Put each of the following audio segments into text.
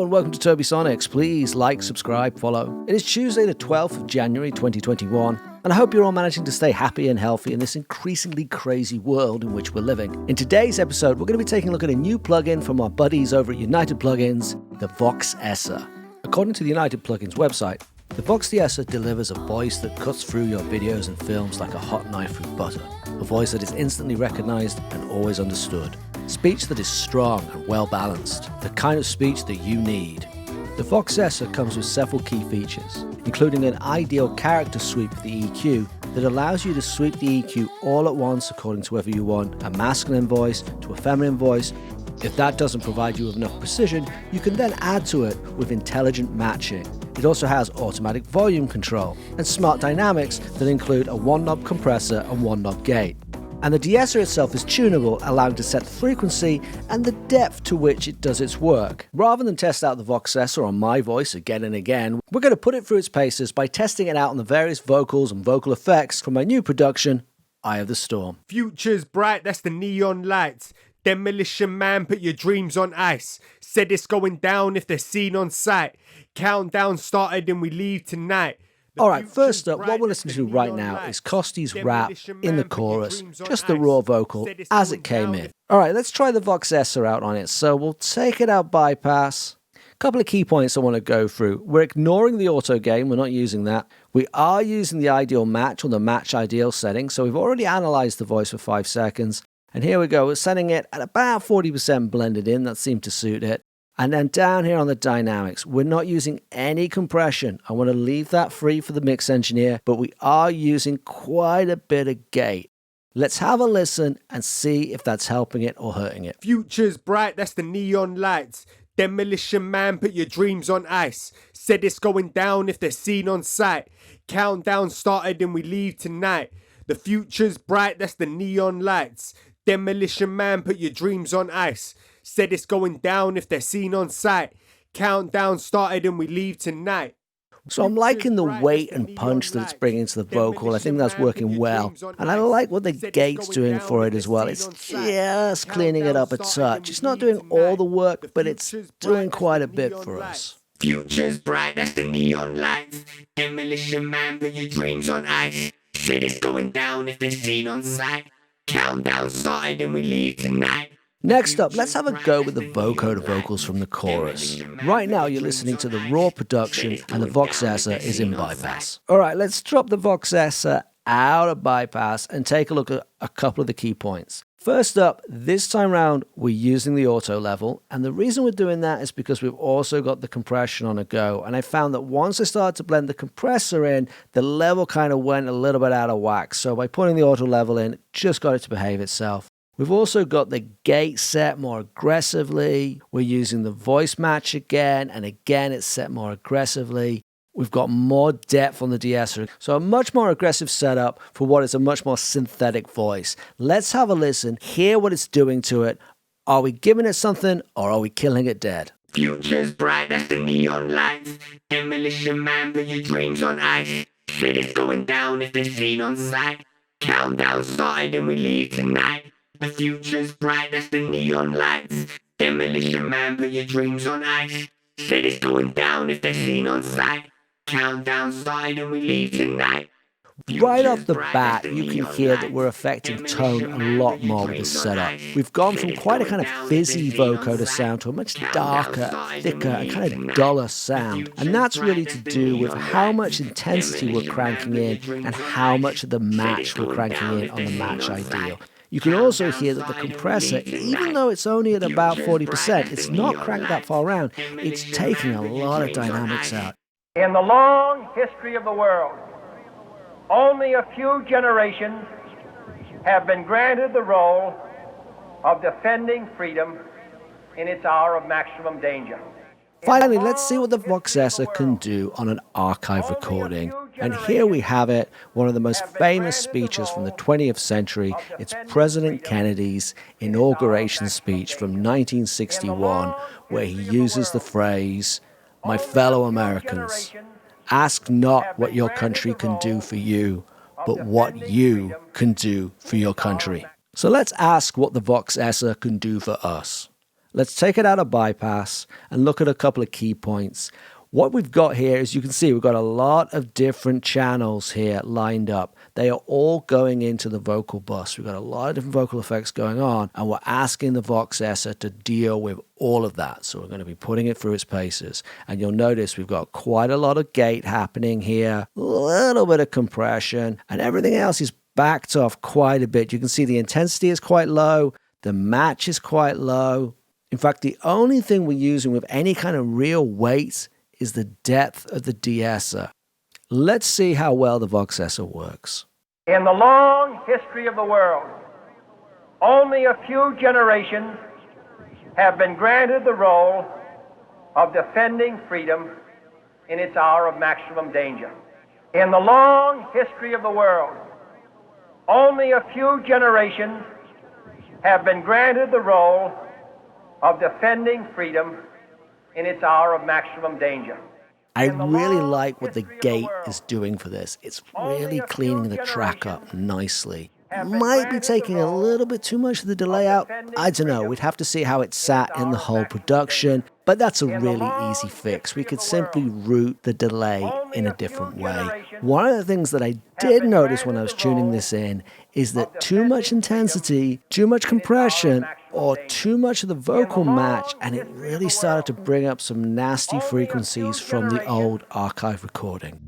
and welcome to Tobisonics. Please like, subscribe, follow. It is Tuesday the 12th of January 2021, and I hope you're all managing to stay happy and healthy in this increasingly crazy world in which we're living. In today's episode, we're going to be taking a look at a new plugin from our buddies over at United Plugins, the Voxessor. According to the United Plugins website, the Voxessor delivers a voice that cuts through your videos and films like a hot knife through butter. A voice that is instantly recognized and always understood. Speech that is strong and well balanced. The kind of speech that you need. The Voxessor comes with several key features, including an ideal character sweep for the EQ that allows you to sweep the EQ all at once according to whether you want a masculine voice to a feminine voice. If that doesn't provide you with enough precision, you can then add to it with intelligent matching. It also has automatic volume control and smart dynamics that include a one-knob compressor and one-knob gate. And the De-Essing itself is tunable, allowing to set the frequency and the depth to which it does its work. Rather than test out the Voxessor on my voice again and again, we're going to put it through its paces by testing it out on the various vocals and vocal effects from my new production, Eye of the Storm. Future's bright, that's the neon lights. Demolition Man, put your dreams on ice. Said it's going down if they're seen on sight. Countdown started and we leave tonight. Alright, first up, what we're listening to right now is Costi's rap in the chorus, just the raw vocal as it came in. Alright, let's try the Voxessor out on it. So we'll take it out bypass. A couple of key points I want to go through. We're ignoring the auto gain, we're not using that. We are using the ideal match or the match ideal setting, so we've already analyzed the voice for 5 seconds. And here we go, we're setting it at about 40% blended in, that seemed to suit it. And then down here on the dynamics, we're not using any compression. I want to leave that free for the mix engineer, but we are using quite a bit of gate. Let's have a listen and see if that's helping it or hurting it. Future's bright, that's the neon lights. Demolition Man, put your dreams on ice. Said it's going down if they're seen on sight. Countdown started and we leave tonight. The future's bright, that's the neon lights. Demolition Man, put your dreams on ice. Said it's going down if they're seen on sight. Countdown started and we leave tonight. So I'm liking the weight and punch that it's bringing to the vocal. I think that's working well. And I like what the gate's doing for it as well. It's just cleaning it up a touch. It's not doing all the work, but it's doing quite a bit for us. Future's bright as the neon lights. Demolition Man, put your dreams on ice. Said it's going down if they're seen on sight. Countdown started and we leave tonight. Next up, let's have a go with the vocoder vocals from the chorus. Right now, you're listening to the raw production and the Voxessor is in bypass. Alright, let's drop the Voxessor out of bypass and take a look at a couple of the key points. First up, this time round, we're using the auto level, and the reason we're doing that is because we've also got the compression on a go, and I found that once I started to blend the compressor in, the level kind of went a little bit out of whack, so by putting the auto level in, it just got it to behave itself. We've also got the gate set more aggressively. We're using the voice match again, and again it's set more aggressively. We've got more depth on the De-Essing, so a much more aggressive setup for what is a much more synthetic voice. Let's have a listen, hear what it's doing to it. Are we giving it something, or are we killing it dead? Future's bright as the neon lights. Demolition Man, put your dreams on ice. Said it's going down if they're seen on sight. Countdown started and we leave tonight. The future's bright as the neon lights. Demolition Man, put your dreams on ice. Said it's going down if they're seen on sight. Countdown started and we leave tonight. Right off the bat, you can hear that we're affecting tone a lot more with this setup. We've gone from quite a kind of fizzy vocoder sound to a much darker, thicker, and kind of duller sound. And that's really to do with how much intensity we're cranking in and how much of the match we're cranking in on the match ideal. You can also hear that the compressor, even though it's only at about 40%, it's not cranked that far around. It's taking a lot of dynamics out. In the long history of the world, only a few generations have been granted the role of defending freedom in its hour of maximum danger. Finally, let's see what the Voxessor can do on an archive recording. And here we have it, one of the most famous speeches from the 20th century. It's President Kennedy's inauguration speech from 1961, where he uses the phrase, "My fellow Americans, ask not what your country can do for you, but what you can do for your country." So let's ask what the Voxessor can do for us. Let's take it out of bypass and look at a couple of key points. What we've got here is, you can see we've got a lot of different channels here lined up. They are all going into the vocal bus. We've got a lot of different vocal effects going on, and we're asking the Voxessor to deal with all of that. So we're going to be putting it through its paces. And you'll notice we've got quite a lot of gate happening here, a little bit of compression, and everything else is backed off quite a bit. You can see the intensity is quite low, the match is quite low. In fact, the only thing we're using with any kind of real weight is the depth of the de-esser. Let's see how well the Voxessor works. In the long history of the world, only a few generations have been granted the role of defending freedom in its hour of maximum danger. In the long history of the world, only a few generations have been granted the role of defending freedom in its hour of maximum danger. I really like what the gate is doing for this. It's really cleaning the track up nicely. Might be taking a little bit too much of the delay out. I don't know. We'd have to see how it sat in the whole production. But that's a really easy fix. We could simply route the delay in a different way. One of the things that I did notice when I was tuning this in is that too much intensity, too much compression, or too much of the vocal match, and it really started to bring up some nasty frequencies from the old archive recording.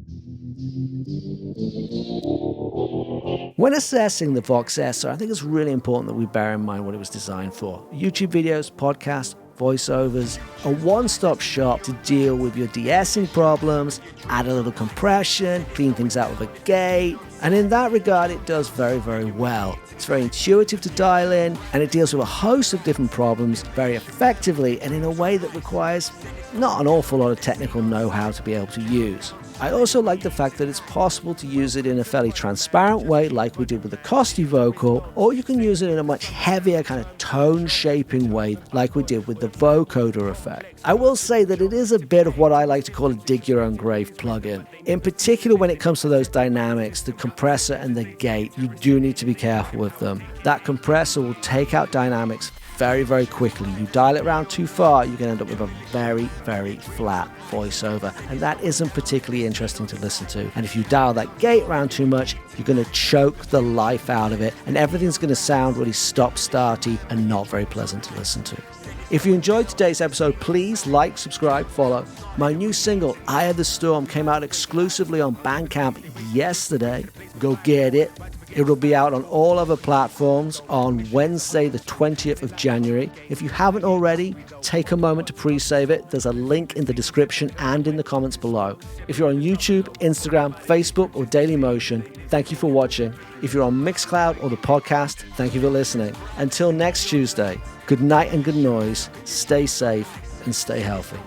When assessing the Voxessor, I think it's really important that we bear in mind what it was designed for. YouTube videos, podcasts, voiceovers, a one-stop shop to deal with your de-essing problems, add a little compression, clean things out with a gate, and in that regard it does very, very well. It's very intuitive to dial in, and it deals with a host of different problems very effectively and in a way that requires not an awful lot of technical know-how to be able to use. I also like the fact that it's possible to use it in a fairly transparent way like we did with the Costi vocal, or you can use it in a much heavier kind of tone-shaping way like we did with the Vocoder effect. I will say that it is a bit of what I like to call a dig-your-own-grave plugin. In particular when it comes to those dynamics, the compressor and the gate, you do need to be careful with them. That compressor will take out dynamics very, very quickly. You dial it around too far, you can end up with a very, very flat voiceover, and that isn't particularly interesting to listen to. And if you dial that gate around too much, you're going to choke the life out of it, and everything's going to sound really stop-starty and not very pleasant to listen to. If you enjoyed today's episode, please like, subscribe, follow. My new single, Eye of the Storm, came out exclusively on Bandcamp yesterday. Go get it. It will be out on all other platforms on Wednesday, the 20th of January. If you haven't already, take a moment to pre-save it. There's a link in the description and in the comments below. If you're on YouTube, Instagram, Facebook, or Dailymotion, thank you for watching. If you're on Mixcloud or the podcast, thank you for listening. Until next Tuesday, good night and good noise. Stay safe and stay healthy.